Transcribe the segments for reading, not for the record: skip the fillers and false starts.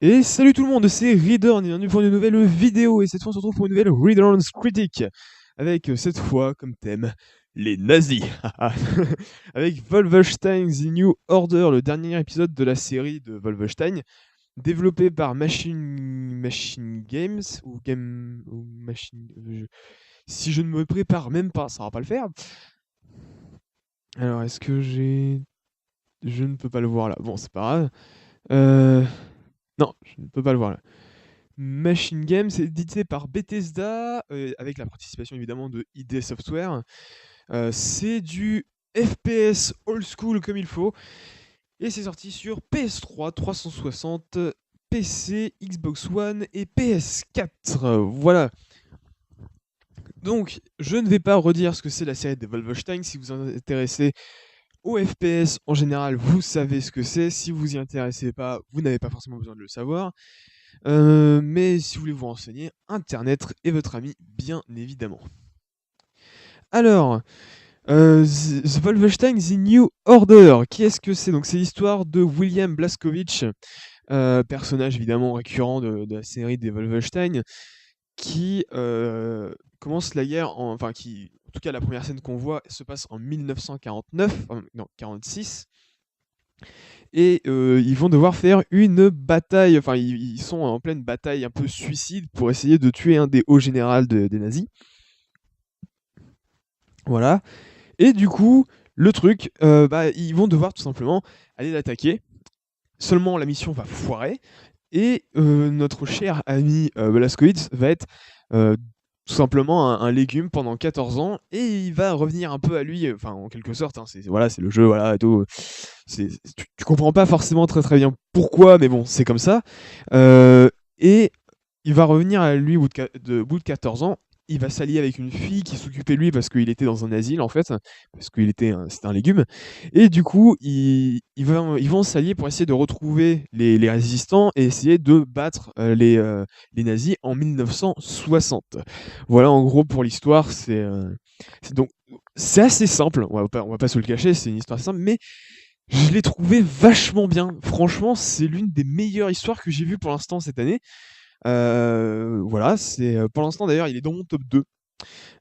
Et salut tout le monde, c'est Reader, bienvenue pour une nouvelle vidéo, et cette fois on se retrouve pour une nouvelle Reader's Critic, avec cette fois comme thème, les nazis. Avec Wolfenstein The New Order, le dernier épisode de la série de Wolfenstein, développé par Machine Games, ou Machine... si je ne me prépare même pas, ça va pas le faire. Alors est-ce que j'ai... Je ne peux pas le voir là, bon c'est pas grave. Euh... Non, je ne peux pas le voir là. Machine Games, c'est édité par Bethesda, avec la participation évidemment de ID Software. C'est du FPS old school comme il faut. Et c'est sorti sur PS3, 360, PC, Xbox One et PS4. Voilà. Donc, je ne vais pas redire ce que c'est la série de Wolfenstein. Si vous vous intéressez au FPS en général, vous savez ce que c'est. Si vous y intéressez pas, vous n'avez pas forcément besoin de le savoir. Mais si vous voulez vous renseigner, Internet est votre ami, bien évidemment. Alors, The Wolfenstein The New Order, qui est-ce que c'est? Donc c'est l'histoire de William Blazkowicz, personnage évidemment récurrent de la série des Wolfenstein, qui commence la guerre, enfin qui, en tout cas la première scène qu'on voit se passe en 1949, non 46, et ils vont devoir faire une bataille, enfin ils sont en pleine bataille un peu suicide pour essayer de tuer un des hauts généraux des nazis. Voilà. Et du coup, le truc, ils vont devoir tout simplement aller l'attaquer. Seulement la mission va foirer, et notre cher ami Blazkowicz va être tout simplement un légume pendant 14 ans, et il va revenir un peu à lui, enfin en quelque sorte, hein, voilà, c'est le jeu, voilà, et tout. Tu comprends pas forcément très très bien pourquoi, mais bon, c'est comme ça. Et il va revenir à lui au bout de 14 ans. Il va s'allier avec une fille qui s'occupait de lui parce qu'il était dans un asile en fait, parce qu'il était c'était un légume. Et du coup, ils vont s'allier pour essayer de retrouver les résistants et essayer de battre les nazis en 1960. Voilà en gros pour l'histoire. Donc c'est assez simple. On va pas se le cacher, c'est une histoire simple, mais je l'ai trouvé vachement bien. Franchement, c'est l'une des meilleures histoires que j'ai vues pour l'instant cette année. Voilà, pour l'instant d'ailleurs, il est dans mon top 2.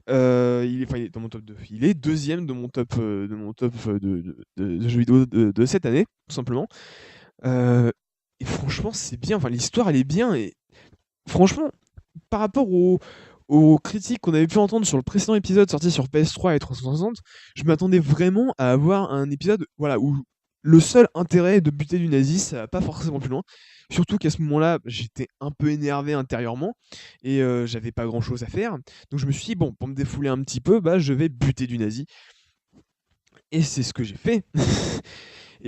Il est dans mon top 2. Il est deuxième de mon top de jeux vidéo de cette année, tout simplement. Euh, et franchement, c'est bien. Enfin, l'histoire, elle est bien. Et franchement, par rapport aux critiques qu'on avait pu entendre sur le précédent épisode sorti sur PS3 et 360, je m'attendais vraiment à avoir un épisode, voilà, où le seul intérêt de buter du nazi, ça va pas forcément plus loin. Surtout qu'à ce moment-là, j'étais un peu énervé intérieurement, et j'avais pas grand-chose à faire. Donc je me suis dit, bon, pour me défouler un petit peu, bah, je vais buter du nazi. Et c'est ce que j'ai fait.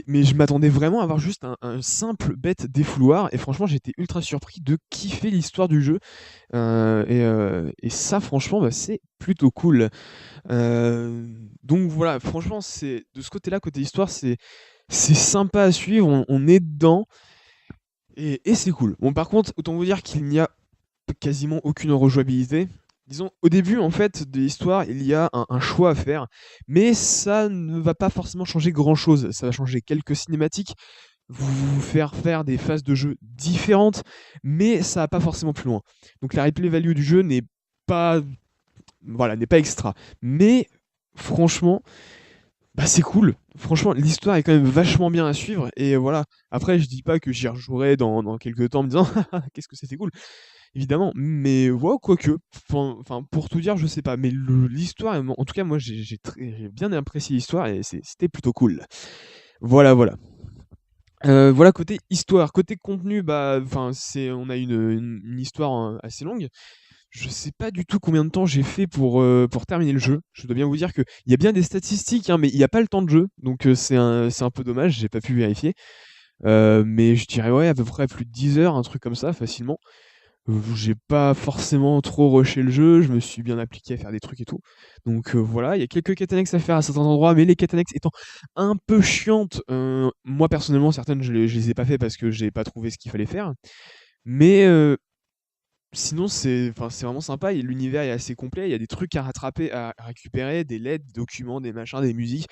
Mais je m'attendais vraiment à avoir juste un simple bête défouloir, et franchement j'étais ultra surpris de kiffer l'histoire du jeu. Et ça franchement, bah, c'est plutôt cool. Donc voilà, franchement, c'est de ce côté-là, côté histoire, c'est sympa à suivre, on est dedans, et c'est cool. Bon, par contre, autant vous dire qu'il n'y a quasiment aucune rejouabilité. Disons, au début, en fait, de l'histoire, il y a un choix à faire, mais ça ne va pas forcément changer grand-chose. Ça va changer quelques cinématiques, vous faire faire des phases de jeu différentes, mais ça va pas forcément plus loin. Donc la replay value du jeu pas, n'est pas extra. Mais franchement, bah c'est cool. Franchement, l'histoire est quand même vachement bien à suivre. Et voilà. Après, je dis pas que j'y rejouerai dans quelques temps en me disant qu'est-ce que c'était cool. Évidemment. Mais ouais, quoique. Enfin, pour tout dire, je sais pas. Mais l'histoire, en tout cas, moi, j'ai bien apprécié l'histoire, et c'était plutôt cool. Voilà, voilà. Voilà côté histoire. Côté contenu, bah, enfin, on a une histoire assez longue. Je sais pas du tout combien de temps j'ai fait pour terminer le jeu. Je dois bien vous dire qu'il y a bien des statistiques, hein, mais il n'y a pas le temps de jeu. Donc c'est un peu dommage, j'ai pas pu vérifier. Mais je dirais ouais, à peu près plus de 10 heures, un truc comme ça, facilement. J'ai pas forcément trop rushé le jeu, je me suis bien appliqué à faire des trucs et tout. Donc voilà, il y a quelques quêtes annexes à faire à certains endroits, mais les quêtes annexes étant un peu chiantes, moi personnellement, certaines je les ai pas fait parce que j'ai pas trouvé ce qu'il fallait faire. Mais sinon, enfin, c'est vraiment sympa, et l'univers est assez complet, il y a des trucs à rattraper, à récupérer, des lettres, des documents, des machins, des musiques.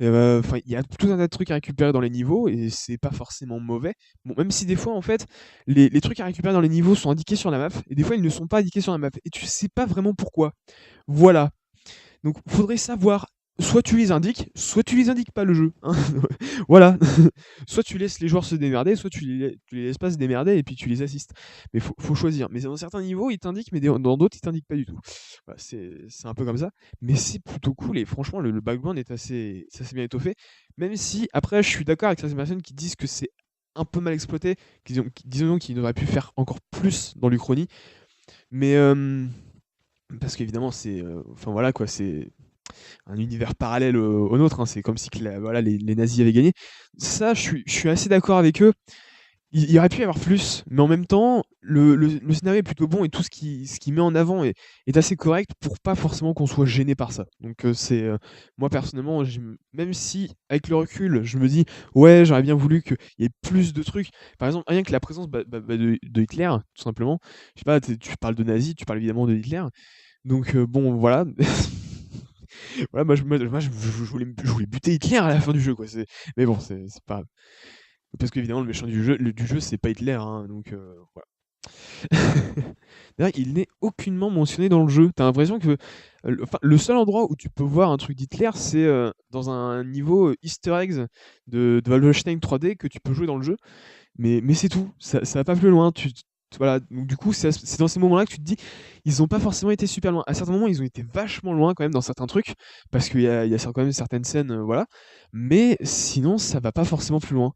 Enfin, il y a tout un tas de trucs à récupérer dans les niveaux et c'est pas forcément mauvais. Bon, même si des fois, en fait, les trucs à récupérer dans les niveaux sont indiqués sur la map et des fois, ils ne sont pas indiqués sur la map et tu sais pas vraiment pourquoi. Voilà. Donc, faudrait savoir, soit tu les indiques, soit tu les indiques pas le jeu, hein. Voilà. Soit tu laisses les joueurs se démerder, soit tu les laisses pas se démerder et puis tu les assistes. Mais faut choisir. Mais dans certains niveaux, ils t'indiquent, mais dans d'autres, ils t'indiquent pas du tout. Voilà, c'est un peu comme ça. Mais c'est plutôt cool et franchement, le background est c'est assez bien étoffé. Même si, après, je suis d'accord avec certaines personnes qui disent que c'est un peu mal exploité, disons qu'ils auraient pu faire encore plus dans l'Uchronie. Mais parce qu'évidemment, enfin voilà quoi, c'est un univers parallèle au nôtre, hein. C'est comme si voilà, les nazis avaient gagné. Ça, je suis assez d'accord avec eux. Il y aurait pu y avoir plus, mais en même temps, le scénario est plutôt bon et tout ce qu'il met en avant est assez correct pour pas forcément qu'on soit gêné par ça. Donc moi personnellement, même si avec le recul, je me dis ouais, j'aurais bien voulu qu'il y ait plus de trucs. Par exemple, rien que la présence de Hitler, tout simplement. Je sais pas, tu parles de nazis, tu parles évidemment de Hitler. Donc bon, voilà. Voilà, je voulais buter Hitler à la fin du jeu, quoi. Mais bon, c'est pas grave. Parce qu'évidemment, le méchant du jeu, c'est pas Hitler, hein, donc voilà. D'ailleurs, il n'est aucunement mentionné dans le jeu. T'as l'impression que enfin, le seul endroit où tu peux voir un truc d'Hitler, c'est dans un niveau Easter eggs de Wolfenstein 3D que tu peux jouer dans le jeu. Mais c'est tout, ça va pas plus loin. Voilà, donc du coup, c'est dans ces moments-là que tu te dis, ils ont pas forcément été super loin. À certains moments, ils ont été vachement loin quand même dans certains trucs, parce qu'il y a quand même certaines scènes, voilà. Mais sinon, ça va pas forcément plus loin.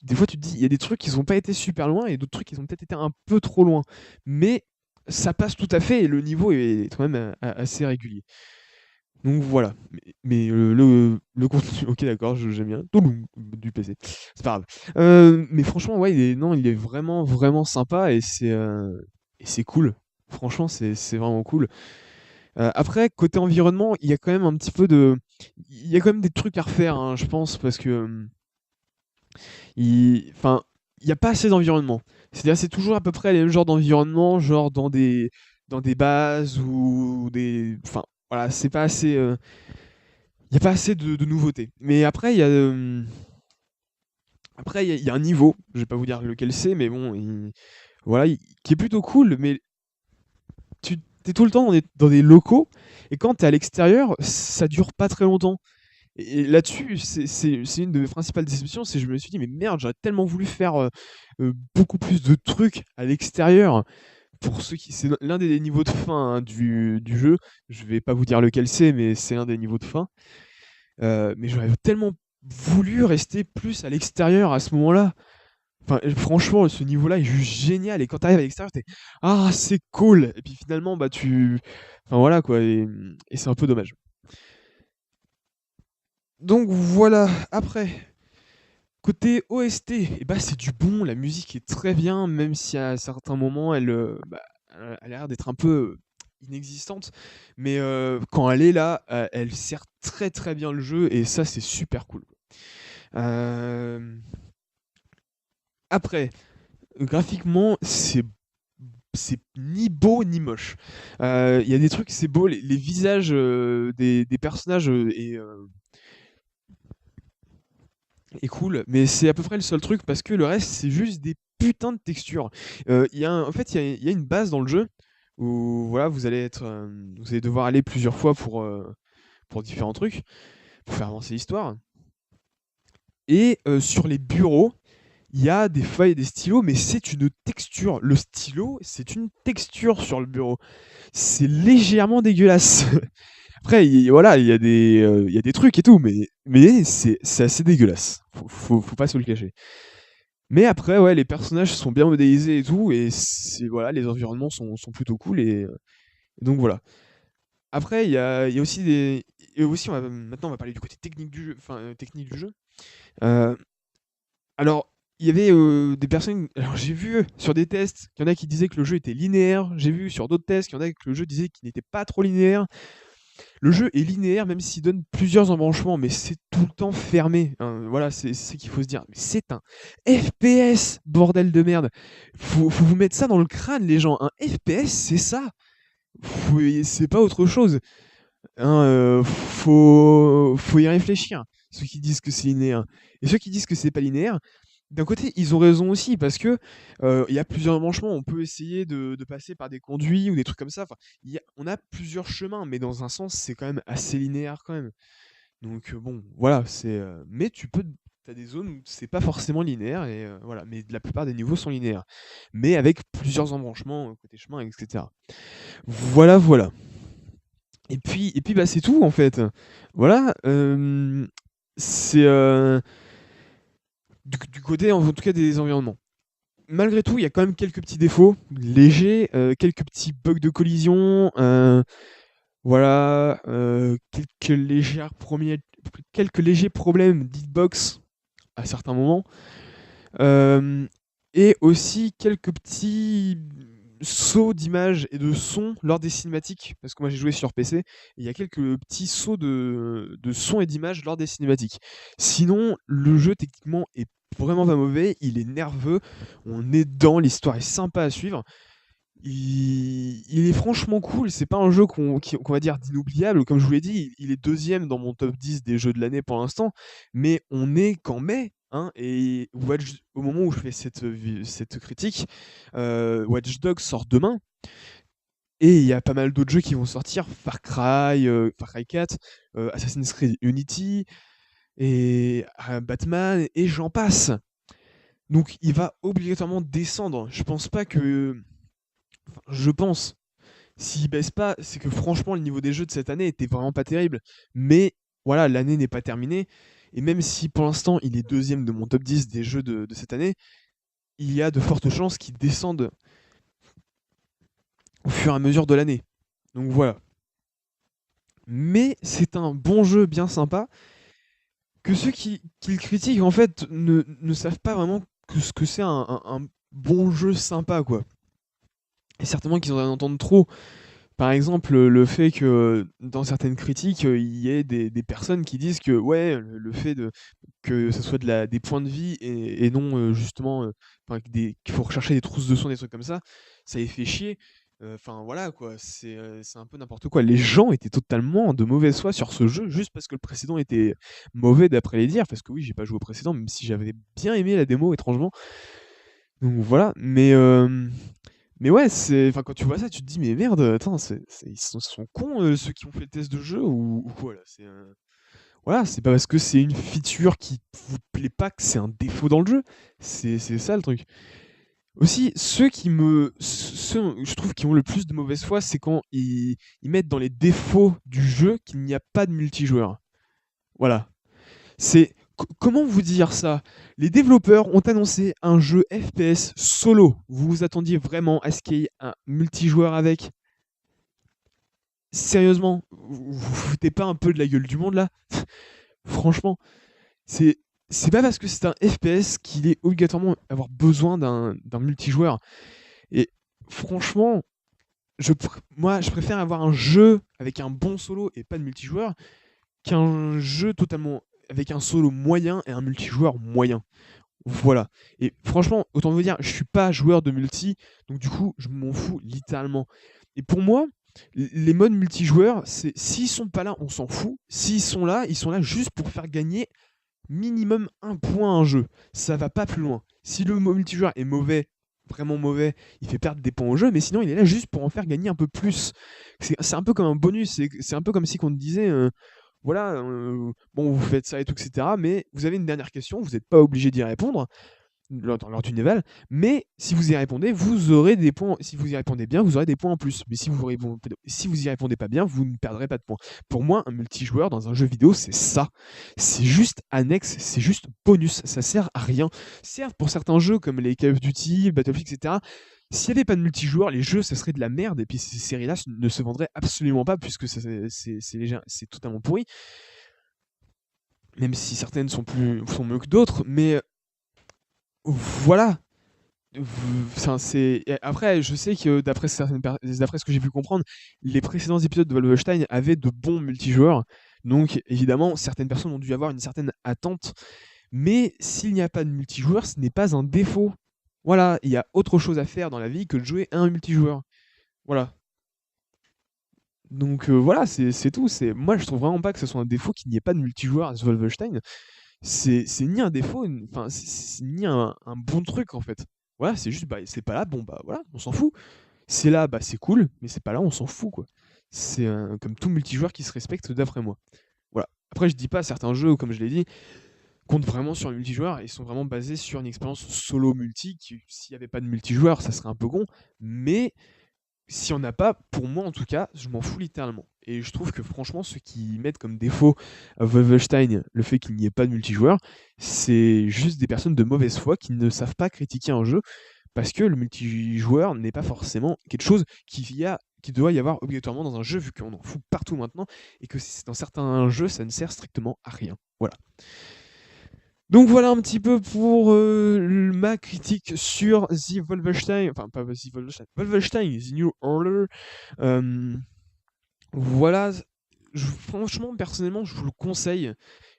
Des fois, tu te dis, il y a des trucs qui ont pas été super loin et d'autres trucs qui ont peut-être été un peu trop loin. Mais ça passe tout à fait et le niveau est quand même assez régulier. Donc voilà. Mais le contenu, ok d'accord, j'aime bien. Touloum, du PC. C'est pas grave. Mais franchement, ouais, non, il est vraiment, vraiment sympa et c'est cool. Franchement, c'est vraiment cool. Après, côté environnement, il y a quand même un petit peu de. Il y a quand même des trucs à refaire, hein, je pense, parce que. Enfin, il n'y a pas assez d'environnement. C'est-à-dire, c'est toujours à peu près les mêmes genres d'environnement, genre dans des bases ou des. Enfin, voilà, c'est pas assez. Il n'y a pas assez de nouveautés. Mais après, il y a un niveau, je vais pas vous dire lequel c'est, mais bon, voilà, qui est plutôt cool, mais tu es tout le temps dans des locaux, et quand tu es à l'extérieur, ça dure pas très longtemps. Et là-dessus, c'est une de mes principales déceptions, c'est que je me suis dit, mais merde, j'aurais tellement voulu faire beaucoup plus de trucs à l'extérieur. Pour ceux qui, c'est l'un des niveaux de fin, hein, du jeu. Je vais pas vous dire lequel c'est, mais c'est l'un des niveaux de fin. Mais j'aurais tellement voulu rester plus à l'extérieur à ce moment-là. Enfin, franchement, ce niveau-là est juste génial. Et quand tu arrives à l'extérieur, t'es ah, c'est cool. Et puis finalement, bah enfin voilà quoi. Et c'est un peu dommage. Donc voilà. Après, côté OST, eh bah, c'est du bon. La musique est très bien, même si à certains moments, elle a l'air d'être un peu inexistante. Mais quand elle est là, elle sert très très bien le jeu. Et ça, c'est super cool. Euh, Après, graphiquement, c'est ni beau ni moche. Il y a des trucs, c'est beau, les visages des personnages est cool, mais c'est à peu près le seul truc parce que le reste, c'est juste des putains de textures. En fait, il y a une base dans le jeu où voilà, vous allez devoir aller plusieurs fois pour différents trucs, pour faire avancer l'histoire. Et sur les bureaux, il y a des feuilles et des stylos, mais c'est une texture. Le stylo, c'est une texture sur le bureau. C'est légèrement dégueulasse. Après, voilà, il y a des trucs et tout, mais c'est assez dégueulasse. Faut pas se le cacher. Mais après, ouais, les personnages sont bien modélisés et tout, et voilà, les environnements sont plutôt cool, et donc voilà. Après, il y a aussi des. Et aussi, maintenant, on va parler du côté technique du jeu. Enfin, technique du jeu. Euh, alors, il y avait des personnes. Alors, j'ai vu sur des tests qu'il y en a qui disaient que le jeu était linéaire. J'ai vu sur d'autres tests qu'il y en a que le jeu disait qu'il n'était pas trop linéaire. Le jeu est linéaire, même s'il donne plusieurs embranchements, mais c'est tout le temps fermé, hein. Voilà, c'est ce qu'il faut se dire. Mais c'est un FPS, bordel de merde. Faut vous mettre ça dans le crâne, les gens. Un FPS, c'est ça. C'est pas autre chose, hein. Faut y réfléchir. ceux qui disent que c'est linéaire. Et ceux qui disent que c'est pas linéaire, d'un côté, ils ont raison aussi, parce que il y a plusieurs embranchements. On peut essayer de passer par des conduits ou des trucs comme ça. Enfin, on a plusieurs chemins, mais dans un sens, c'est quand même assez linéaire quand même. Donc bon, voilà, mais t'as des zones où c'est pas forcément linéaire et voilà, mais la plupart des niveaux sont linéaires. Mais avec plusieurs embranchements, côté chemin, etc. Voilà, voilà. Et puis bah, c'est tout en fait. Voilà, c'est du côté en tout cas des environnements. Malgré tout, il y a quand même quelques petits défauts légers, quelques petits bugs de collision, voilà, quelques légers problèmes d'hitbox à certains moments. Euh, et aussi quelques petits sauts d'image et de son lors des cinématiques, parce que moi j'ai joué sur PC, et il y a quelques petits sauts de son et d'image lors des cinématiques. Sinon, le jeu techniquement est vraiment pas mauvais, il est nerveux, on est dedans, l'histoire est sympa à suivre. Il est franchement cool, c'est pas un jeu qu'on va dire d'inoubliable, comme je vous l'ai dit, il est deuxième dans mon top 10 des jeux de l'année pour l'instant, mais on est qu'en mai, hein, et au moment où je fais cette critique, Watch Dogs sort demain, et il y a pas mal d'autres jeux qui vont sortir, Far Cry 4, Assassin's Creed Unity, et Batman, et j'en passe. Donc il va obligatoirement descendre. Je pense, s'il baisse pas, c'est que franchement, le niveau des jeux de cette année était vraiment pas terrible. Mais voilà, l'année n'est pas terminée. Et même si pour l'instant, il est deuxième de mon top 10 des jeux de cette année, il y a de fortes chances qu'il descende au fur et à mesure de l'année. Donc voilà. Mais c'est un bon jeu bien sympa que ceux qui le critiquent, en fait, ne savent pas vraiment ce que c'est un bon jeu sympa, quoi. Et certainement qu'ils en entendent trop. Par exemple, le fait que dans certaines critiques, il y ait des personnes qui disent que ouais, le fait que ça soit des points de vie et non justement, enfin, qu'il faut rechercher des trousses de son, des trucs comme ça les fait chier. Enfin voilà quoi, c'est un peu n'importe quoi. Les gens étaient totalement de mauvaise foi sur ce jeu juste parce que le précédent était mauvais d'après les dires. Parce que oui, j'ai pas joué au précédent, même si j'avais bien aimé la démo étrangement. Donc voilà, mais ouais, enfin, quand tu vois ça, tu te dis, mais merde, attends, ils sont cons, ceux qui ont fait le test de jeu ou quoi là? Voilà, c'est pas parce que c'est une feature qui vous plaît pas que c'est un défaut dans le jeu. C'est ça le truc. Aussi, ceux, je trouve, qui ont le plus de mauvaise foi, c'est quand ils mettent dans les défauts du jeu qu'il n'y a pas de multijoueur. Voilà. Comment vous dire ça? Les développeurs ont annoncé un jeu FPS solo. Vous vous attendiez vraiment à ce qu'il y ait un multijoueur avec? Sérieusement, vous foutez pas un peu de la gueule du monde là? Franchement, c'est c'est pas parce que c'est un FPS qu'il est obligatoirement avoir besoin d'un multijoueur. Et franchement, moi je préfère avoir un jeu avec un bon solo et pas de multijoueur qu'un jeu totalement avec un solo moyen et un multijoueur moyen. Voilà. Et franchement, autant vous dire, je suis pas joueur de multi, donc du coup, je m'en fous littéralement. Et pour moi, les modes multijoueurs, s'ils sont pas là, on s'en fout. S'ils sont là juste pour faire gagner minimum un point à un jeu. Ça va pas plus loin. Si le mode multijoueur est mauvais, vraiment mauvais, il fait perdre des points au jeu, mais sinon il est là juste pour en faire gagner un peu plus. C'est un peu comme un bonus, c'est un peu comme si on te disait, voilà, bon, vous faites ça et tout, etc. Mais vous avez une dernière question, vous n'êtes pas obligé d'y répondre lors d'une éval, mais si vous y répondez, vous aurez des points. Si vous y répondez bien, vous aurez des points en plus. Mais si vous y répondez pas bien, vous ne perdrez pas de points. Pour moi, un multijoueur dans un jeu vidéo, c'est ça. C'est juste annexe, c'est juste bonus. Ça sert à rien. Certes, pour certains jeux comme les Call of Duty, Battlefield, etc., s'il n'y avait pas de multijoueur, les jeux, ça serait de la merde. Et puis ces séries-là ne se vendraient absolument pas puisque c'est totalement pourri. Même si certaines sont mieux que d'autres, mais voilà. Après, je sais que d'après ce que j'ai pu comprendre, les précédents épisodes de Wolfenstein avaient de bons multijoueurs. Donc évidemment, certaines personnes ont dû avoir une certaine attente. Mais s'il n'y a pas de multijoueur, ce n'est pas un défaut. Voilà, il y a autre chose à faire dans la vie que de jouer à un multijoueur. Voilà. Donc voilà, c'est tout. Moi, je trouve vraiment pas que ce soit un défaut qu'il n'y ait pas de multijoueur à ce Wolfenstein. C'est ni un défaut, enfin, c'est ni un bon truc, en fait. Voilà, c'est juste, bah, c'est pas là, bon, bah, voilà, on s'en fout. C'est là, bah, c'est cool, mais c'est pas là, on s'en fout, quoi. C'est comme tout multijoueur qui se respecte, d'après moi. Voilà. Après, je dis pas certains jeux, comme je l'ai dit, comptent vraiment sur le multijoueur et sont vraiment basés sur une expérience solo multi, qui, s'il y avait pas de multijoueur, ça serait un peu con, mais s'il y en a pas, pour moi en tout cas, je m'en fous littéralement. Et je trouve que franchement, ceux qui mettent comme défaut à Wolfenstein le fait qu'il n'y ait pas de multijoueur, c'est juste des personnes de mauvaise foi qui ne savent pas critiquer un jeu parce que le multijoueur n'est pas forcément quelque chose qui doit y avoir obligatoirement dans un jeu vu qu'on en fout partout maintenant et que dans certains jeux ça ne sert strictement à rien. Voilà. Donc voilà un petit peu pour ma critique sur The Wolfenstein, enfin pas The Wolfenstein, Wolfenstein The New Order. Euh, voilà, franchement, personnellement, je vous le conseille.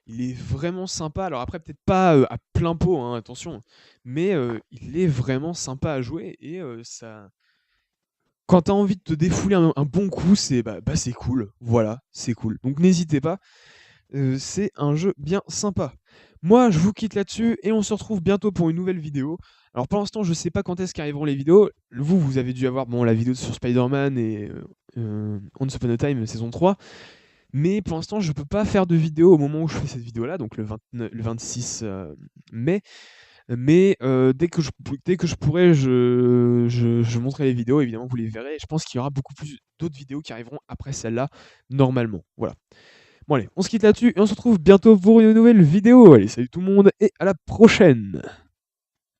Il est vraiment sympa. Alors après, peut-être pas à plein pot, hein, attention, mais il est vraiment sympa à jouer et ça. Quand t'as envie de te défouler un bon coup, c'est cool. Voilà, c'est cool. Donc n'hésitez pas. C'est un jeu bien sympa. Moi, je vous quitte là-dessus et on se retrouve bientôt pour une nouvelle vidéo. Alors pour l'instant, je sais pas quand est-ce qu'arriveront les vidéos. Vous avez dû avoir bon, la vidéo sur Spider-Man et Once Upon a Time saison 3. Mais pour l'instant, je peux pas faire de vidéo au moment où je fais cette vidéo-là, donc le 26 mai. Mais dès que je pourrai, je montrerai les vidéos, évidemment, vous les verrez. Je pense qu'il y aura beaucoup plus d'autres vidéos qui arriveront après celle-là, normalement. Voilà. Bon allez, on se quitte là-dessus et on se retrouve bientôt pour une nouvelle vidéo. Allez, salut tout le monde et à la prochaine!